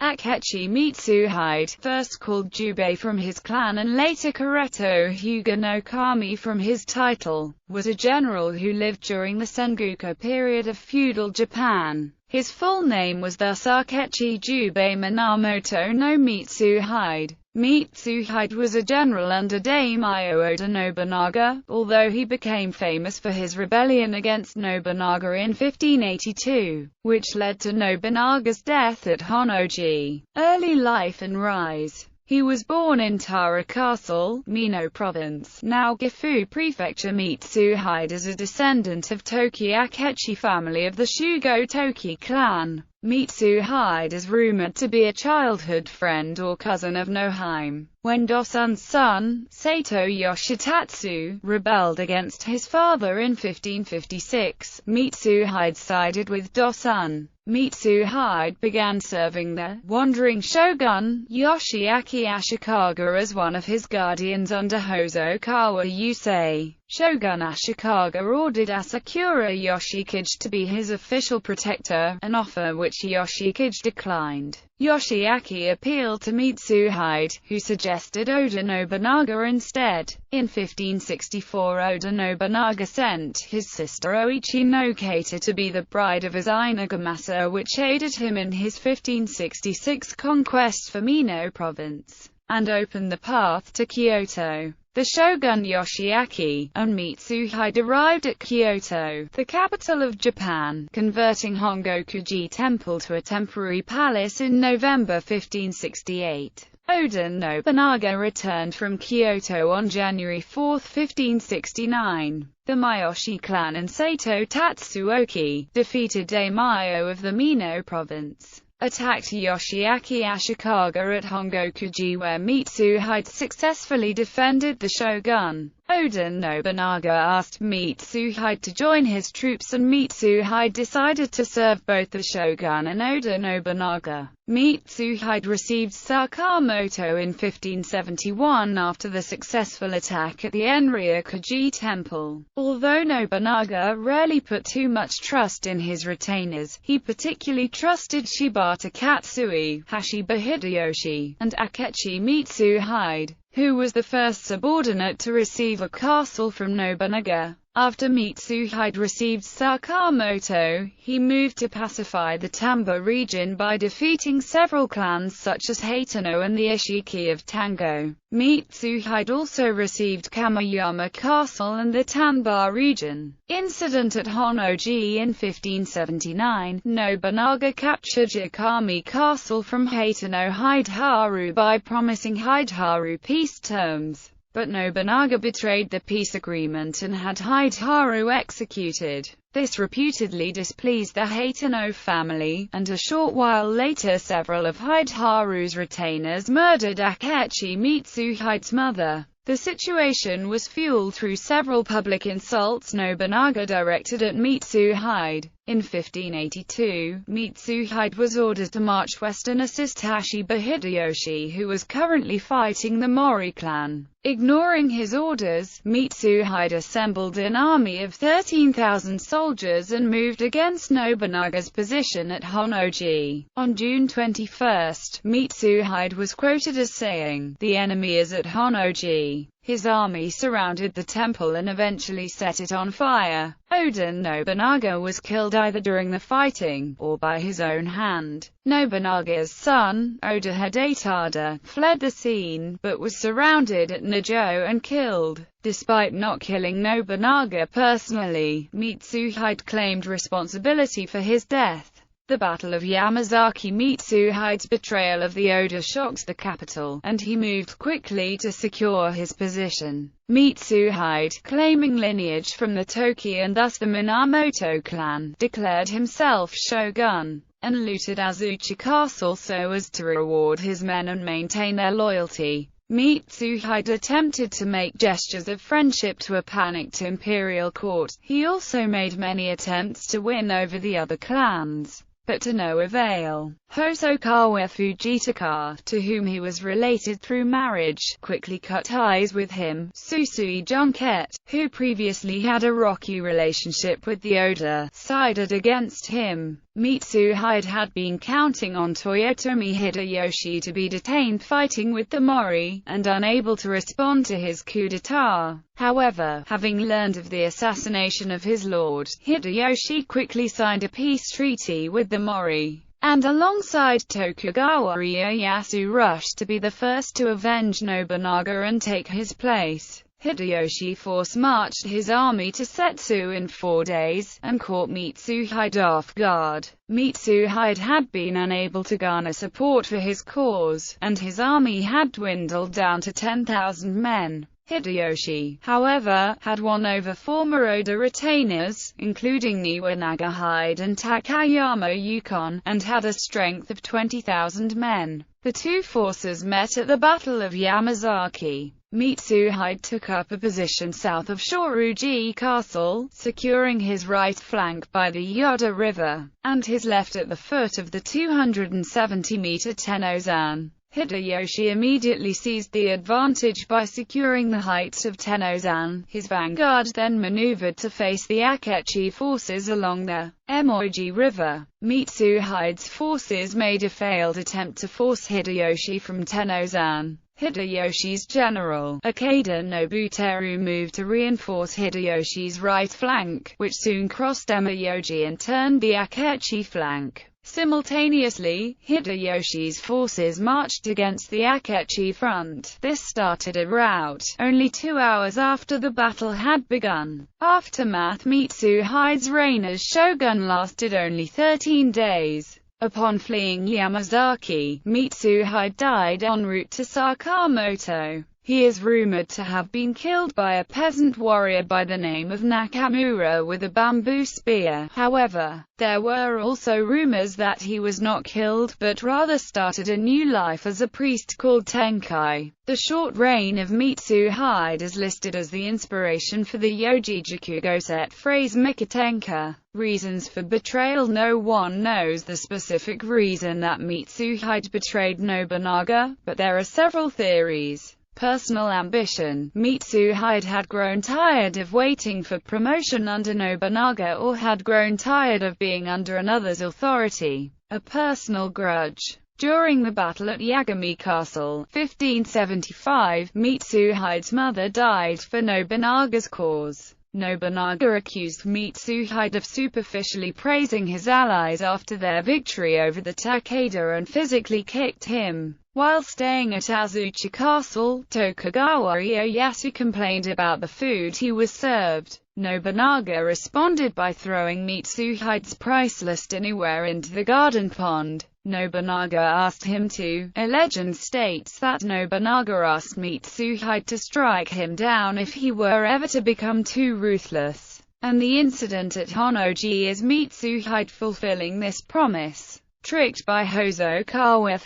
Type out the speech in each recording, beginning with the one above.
Akechi Mitsuhide, first called Jubei from his clan and later Kuretto Hyuga no Kami from his title, was a general who lived during the Sengoku period of feudal Japan. His full name was thus Akechi Jubei Minamoto no Mitsuhide. Mitsuhide was a general under Daimyo Oda Nobunaga, although he became famous for his rebellion against Nobunaga in 1582, which led to Nobunaga's death at Honnoji. Early life and rise. He was born in Tara Castle, Mino Province, now Gifu Prefecture. Mitsuhide is a descendant of Toki Akechi family of the Shugo Toki clan. Mitsuhide is rumored to be a childhood friend or cousin of Nohime. When Dosun's son, Sato Yoshitatsu, rebelled against his father in 1556, Mitsuhide sided with Dosun. Mitsuhide began serving the wandering shogun, Yoshiaki Ashikaga, as one of his guardians under Hosokawa Yusei. Shogun Ashikaga ordered Asakura Yoshikage to be his official protector, an offer which Yoshikage declined. Yoshiaki appealed to Mitsuhide, who suggested Oda Nobunaga instead. In 1564 Oda Nobunaga sent his sister Oichi no Kata to be the bride of his Nagamasa, which aided him in his 1566 conquest for Mino Province, and opened the path to Kyoto. The shogun Yoshiaki and Mitsuhide arrived at Kyoto, the capital of Japan, converting Hongokuji Temple to a temporary palace in November 1568. Oda Nobunaga returned from Kyoto on January 4, 1569. The Miyoshi clan and Sato Tatsuoki defeated Daimyo of the Mino Province, attacked Yoshiaki Ashikaga at Hongokuji, where Mitsuhide successfully defended the shogun. Oda Nobunaga asked Mitsuhide to join his troops, and Mitsuhide decided to serve both the shogun and Oda Nobunaga. Mitsuhide received Sakamoto in 1571 after the successful attack at the Enryakuji Temple. Although Nobunaga rarely put too much trust in his retainers, he particularly trusted Shibata Katsui, Hashiba Hideyoshi, and Akechi Mitsuhide, who was the first subordinate to receive a castle from Nobunaga. After Mitsuhide received Sakamoto, he moved to pacify the Tamba region by defeating several clans such as Hateno and the Ishiki of Tango. Mitsuhide also received Kamiyama Castle and the Tanba region. Incident at Honnoji in 1579, Nobunaga captured Yakami Castle from Hateno Hideharu by promising Hideharu peace terms. But Nobunaga betrayed the peace agreement and had Hideharu executed. This reputedly displeased the Hateno family, and a short while later several of Hideharu's retainers murdered Akechi Mitsuhide's mother. The situation was fueled through several public insults Nobunaga directed at Mitsuhide. In 1582, Mitsuhide was ordered to march west and assist Hashiba Hideyoshi, who was currently fighting the Mori clan. Ignoring his orders, Mitsuhide assembled an army of 13,000 soldiers and moved against Nobunaga's position at Honnoji. On June 21, Mitsuhide was quoted as saying, "The enemy is at Honnoji." His army surrounded the temple and eventually set it on fire. Oda Nobunaga was killed either during the fighting, or by his own hand. Nobunaga's son, Oda Hidetada, fled the scene, but was surrounded at Najo and killed. Despite not killing Nobunaga personally, Mitsuhide claimed responsibility for his death. The Battle of Yamazaki. Mitsuhide's betrayal of the Oda shocked the capital, and he moved quickly to secure his position. Mitsuhide, claiming lineage from the Toki and thus the Minamoto clan, declared himself shogun, and looted Azuchi Castle so as to reward his men and maintain their loyalty. Mitsuhide attempted to make gestures of friendship to a panicked imperial court. He also made many attempts to win over the other clans, but to no avail. Hosokawa Fujitaka, to whom he was related through marriage, quickly cut ties with him. Susui Junket, who previously had a rocky relationship with the Oda, sided against him. Mitsuhide had been counting on Toyotomi Hideyoshi to be detained fighting with the Mori, and unable to respond to his coup d'etat. However, having learned of the assassination of his lord, Hideyoshi quickly signed a peace treaty with the Mori, and alongside Tokugawa Ieyasu rushed to be the first to avenge Nobunaga and take his place. Hideyoshi force-marched his army to Setsu in 4 days, and caught Mitsuhide off guard. Mitsuhide had been unable to garner support for his cause, and his army had dwindled down to 10,000 men. Hideyoshi, however, had won over former Oda retainers, including Niwa Nagahide and Takayama Yukon, and had a strength of 20,000 men. The two forces met at the Battle of Yamazaki. Mitsuhide took up a position south of Shoruji Castle, securing his right flank by the Yoda River, and his left at the foot of the 270-meter Tennozan. Hideyoshi immediately seized the advantage by securing the heights of Tennozan. His vanguard then maneuvered to face the Akechi forces along the Emoji River. Mitsuhide's forces made a failed attempt to force Hideyoshi from Tennozan. Hideyoshi's general, Ikeda Nobuteru, moved to reinforce Hideyoshi's right flank, which soon crossed Emoji and turned the Akechi flank. Simultaneously, Hideyoshi's forces marched against the Akechi front. This started a rout, only 2 hours after the battle had begun. Aftermath: Mitsuhide's reign as shogun lasted only 13 days. Upon fleeing Yamazaki, Mitsuhide died en route to Sakamoto. He is rumored to have been killed by a peasant warrior by the name of Nakamura with a bamboo spear. However, there were also rumors that he was not killed, but rather started a new life as a priest called Tenkai. The short reign of Mitsuhide is listed as the inspiration for the Yojijaku set phrase Mikatenka. Reasons for betrayal: no one knows the specific reason that Mitsuhide betrayed Nobunaga, but there are several theories. Personal ambition: Mitsuhide had grown tired of waiting for promotion under Nobunaga, or had grown tired of being under another's authority. A personal grudge: during the battle at Yagami Castle, 1575, Mitsuhide's mother died for Nobunaga's cause. Nobunaga accused Mitsuhide of superficially praising his allies after their victory over the Takeda and physically kicked him. While staying at Azuchi Castle, Tokugawa Ieyasu complained about the food he was served. Nobunaga responded by throwing Mitsuhide's price list anywhere into the garden pond. Nobunaga asked him to. A legend states that Nobunaga asked Mitsuhide to strike him down if he were ever to become too ruthless, and the incident at Honnoji is Mitsuhide fulfilling this promise. Tricked by Hosokawa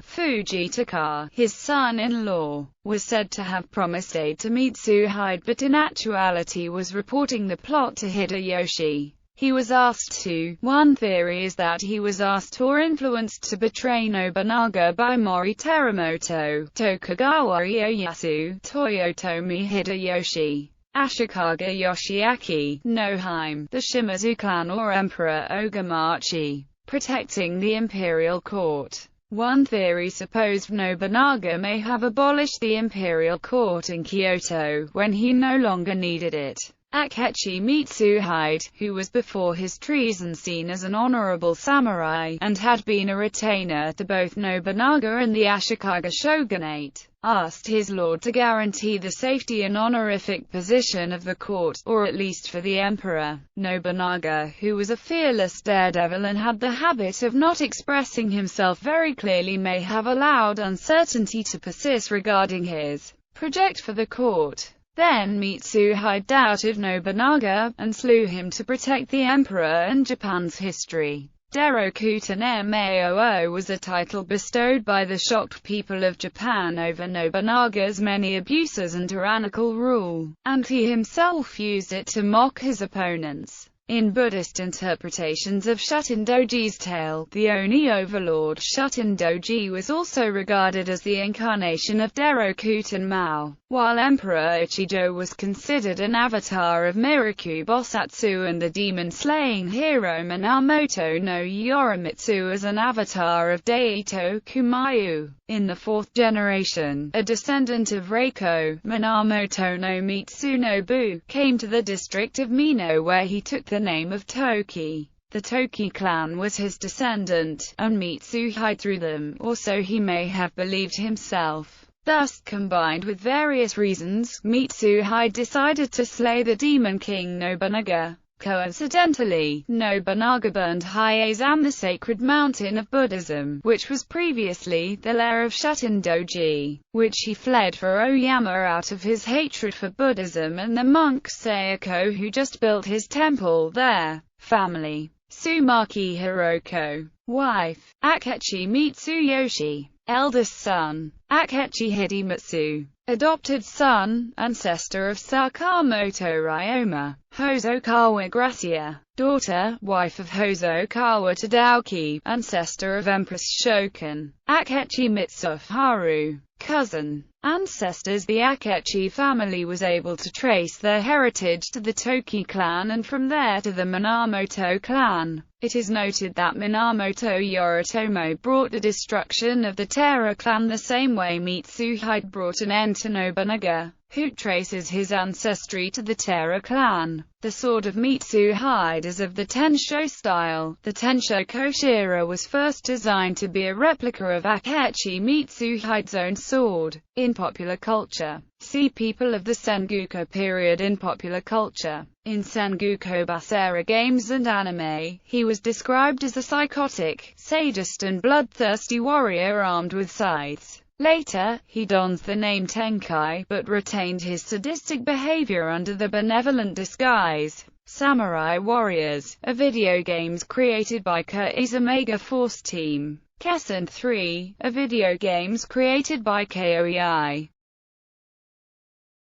Fujitaka, his son-in-law, was said to have promised aid to Mitsuhide, but in actuality was reporting the plot to Hideyoshi. He was asked to. One theory is that he was asked or influenced to betray Nobunaga by Mori Teramoto, Tokugawa Ieyasu, Toyotomi Hideyoshi, Ashikaga Yoshiaki, Noheim, the Shimazu clan, or Emperor Ogamachi, protecting the imperial court. One theory supposed Nobunaga may have abolished the imperial court in Kyoto when he no longer needed it. Akechi Mitsuhide, who was before his treason seen as an honorable samurai, and had been a retainer to both Nobunaga and the Ashikaga shogunate, asked his lord to guarantee the safety and honorific position of the court, or at least for the emperor. Nobunaga, who was a fearless daredevil and had the habit of not expressing himself very clearly, may have allowed uncertainty to persist regarding his project for the court. Then Mitsuhide doubted Nobunaga, and slew him to protect the emperor and Japan's history. Derokuten Maoo was a title bestowed by the shocked people of Japan over Nobunaga's many abuses and tyrannical rule, and he himself used it to mock his opponents. In Buddhist interpretations of Shutendoji's tale, the Oni overlord Shutendoji was also regarded as the incarnation of Derokuten Mao, while Emperor Ichijo was considered an avatar of Miraku Bosatsu and the demon-slaying hero Minamoto no Yorimitsu as an avatar of Daito Kumayu. In the fourth generation, a descendant of Reiko, Minamoto no Mitsunobu, came to the district of Mino where he took the name of Toki. The Toki clan was his descendant, and Mitsuhide through them, or so he may have believed himself. Thus, combined with various reasons, Mitsuhide decided to slay the Demon King Nobunaga. Coincidentally, Nobunaga burned Hyazan, the sacred mountain of Buddhism, which was previously the lair of Shutendoji, which he fled for Oyama out of his hatred for Buddhism and the monk Sayako who just built his temple there. Family: Sumaki Hiroko. Wife: Akechi Mitsuyoshi. Eldest son: Akechi Hidemitsu. Adopted son, ancestor of Sakamoto Ryoma, Hosokawa Gracia. Daughter, wife of Hosokawa Tadauki, ancestor of Empress Shokan, Akechi Mitsuharu. Cousin. Ancestors: the Akechi family was able to trace their heritage to the Toki clan and from there to the Minamoto clan. It is noted that Minamoto Yoritomo brought the destruction of the Terra clan the same way Mitsuhide brought an end to Nobunaga, who traces his ancestry to the Terra clan. The sword of Mitsuhide is of the Tensho style. The Tensho Koshira was first designed to be a replica of Akechi Mitsuhide's own sword. In popular culture, see People of the Sengoku period in popular culture. In Sengoku Basara games and anime, he was described as a psychotic, sadist and bloodthirsty warrior armed with scythes. Later, he dons the name Tenkai, but retained his sadistic behavior under the benevolent disguise. Samurai Warriors, a video games created by Kai's Omega Force Team. Kessen 3, a video games created by KOEI.